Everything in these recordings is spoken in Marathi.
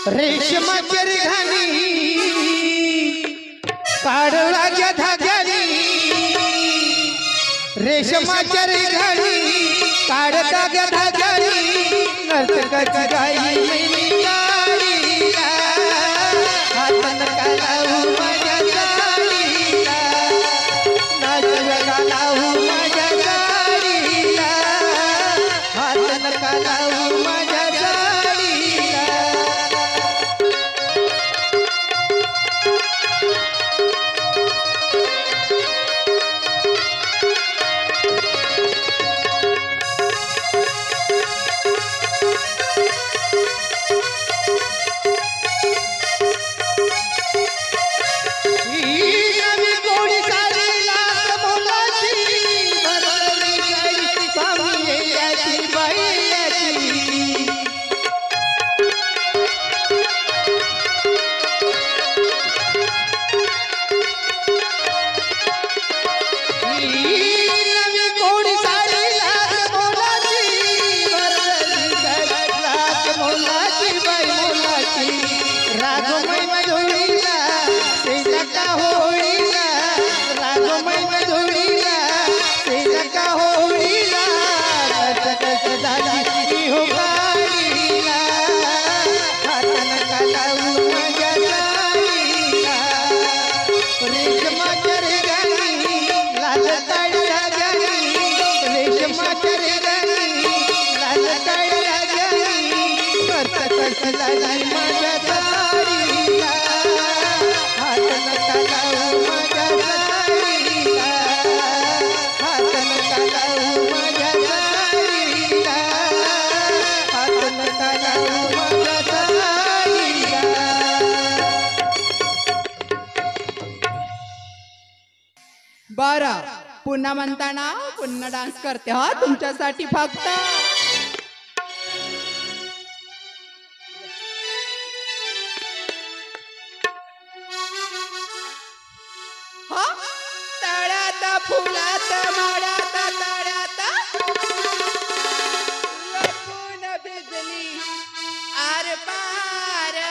रेशमाच्या रेघानी काढलाच्या धाग्यानी रेशमाच्या रेघानी काढताच्या धाग्यानी नर्तकाची गाई मैनी गाडीला हातन कालावू माझ्या गाडीला नाचव्या कालावू माझ्या गाडीला हातन कालावू माझ्या गाडीला बरं पुन्हा म्हणताना पुन्हा डान्स करते हा तुमच्यासाठी फक्त हा तळ्यात फुलात मळ्यात तळ्यात लपून भिजली आर पार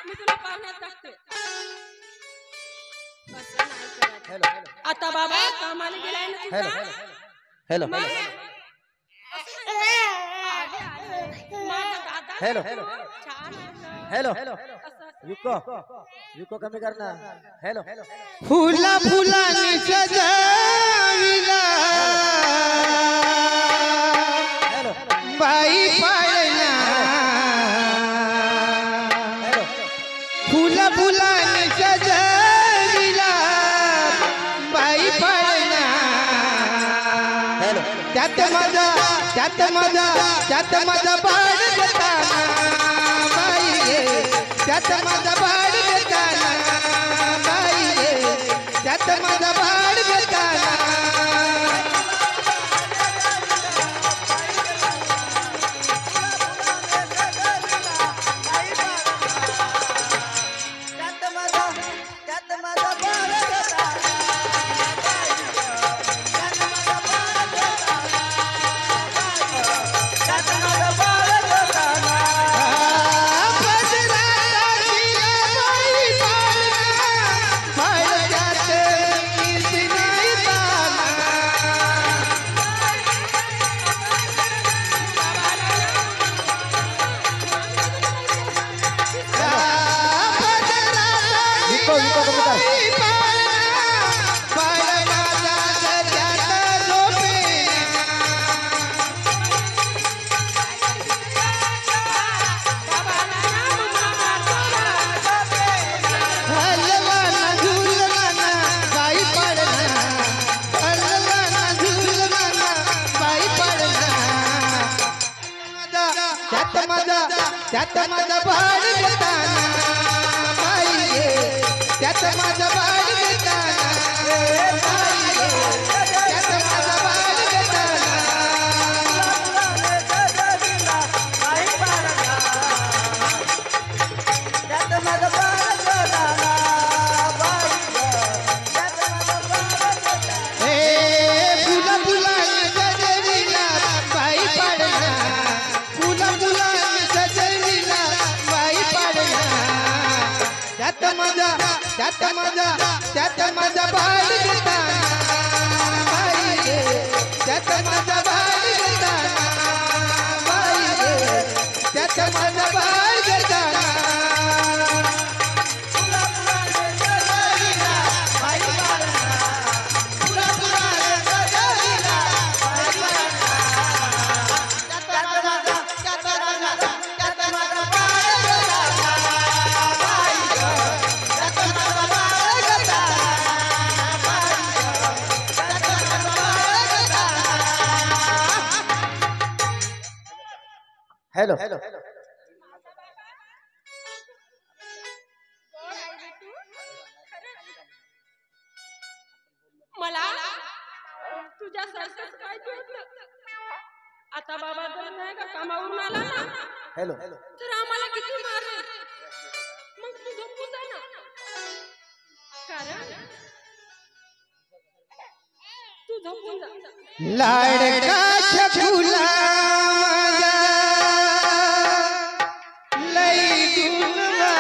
मी तुला पाहुण्यात टाकते. असं नाही करायचं. आता बाबा कामाला गेलाय ना तुझा. हॅलो मग असं नाही. आले, आले. माझा दादा हॅलो छान आहे. हॅलो असं विको विको कमी कर ना. हॅलो फुला फुलांनी सजविला हॅलो बाई पाळणा हॅलो फुला फुलांनी सजविला बाई पाळणा हॅलो त्यात माझा बाळ देताना बाई गे त्यात माझा बाळ देताना बाई गे त्यात माझा बाळ देताना विको कमी कर. त्यात माझा बाळ देताना बाई गे त्यात माझा बाळ देताना बाई गे त्यात माझा बाळ देताना हे फुला फुलांनी सजविला बाई पाडणा फुला फुलांनी सजविला बाई पाडणा त्यात माझा बाळ देताना बाई गे त्यात माझा बाळ देताना बाई गे त्यात माझा बाळ देताना हॅलो मला तुझ्यासारखंच काय भेटलं. आता बाबा जर नाही का कामावरून आला ना हॅलो तर आम्हाला किती मारेल. मग तू झोपून जा ना. कारण तू झोपून जा. लाडका छकुला माझा लई गुणवा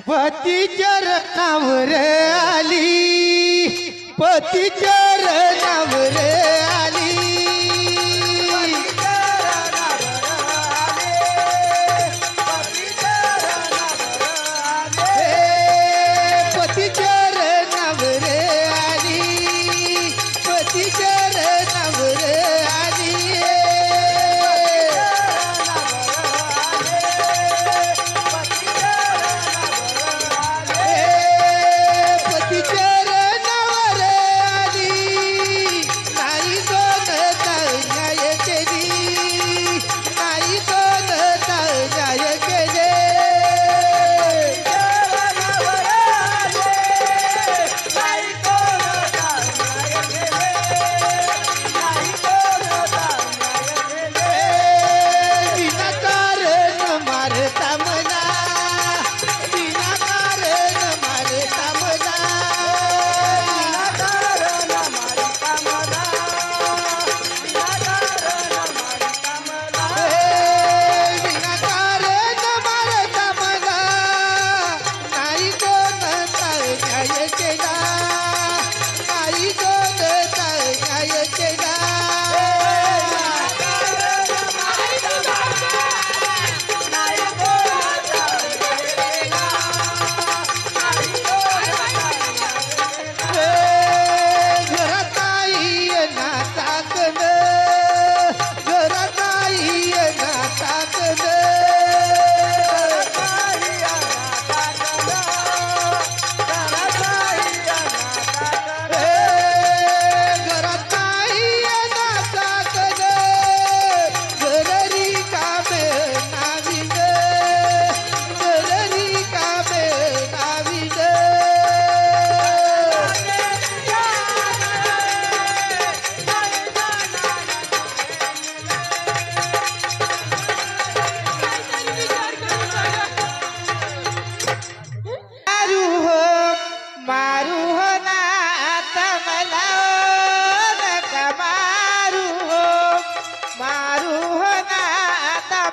पतीच्या रत्नावर आली पतीच्या रत्नावर आली पतीच्या रत्नावर आली पतीच्या रत्नावर आली पतीच्या रत्नावर आली नाही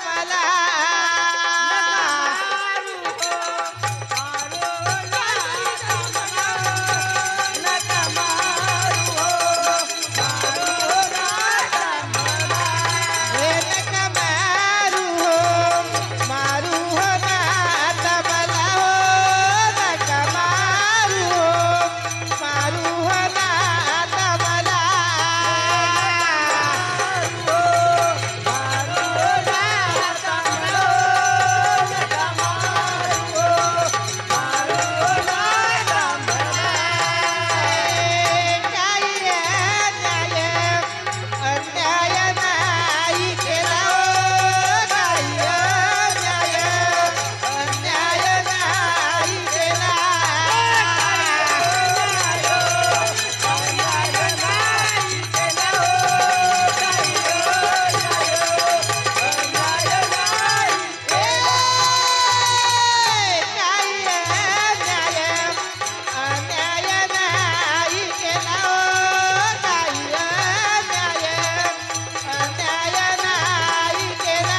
मला हे नका मारू हो, मारू हो नाता मला हो, नका मारू हो, मारू हो नाता मला. काही अन्याय नाही केला हो, काही अन्याय नाही केला. काही अन्याय नाही केला हो, काही अन्याय नाही केला.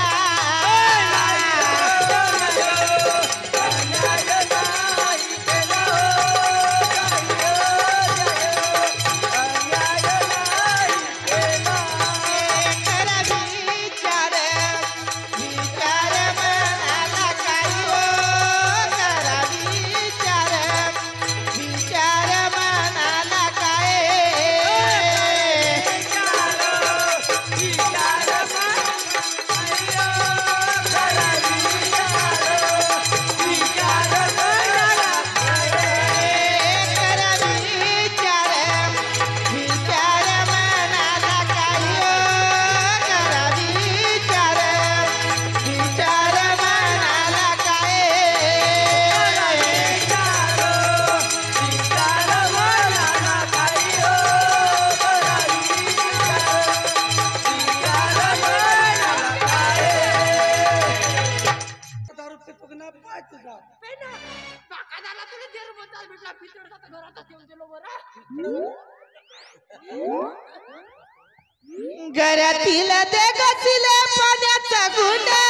करा विचार, विचार मनाला काही हो, करा विचार, विचार मनाला काय. करा विचार, विचार मनाला काही हो, करा विचार, विचार मनाला काय. दारू पितो की नाही पाय तुझा पेना काकादाला तुला देर बोलतात भेटला पितळचा तर घरातच येऊन गेलो बरं. घरातील ते गचले पाण्याचा गुंडा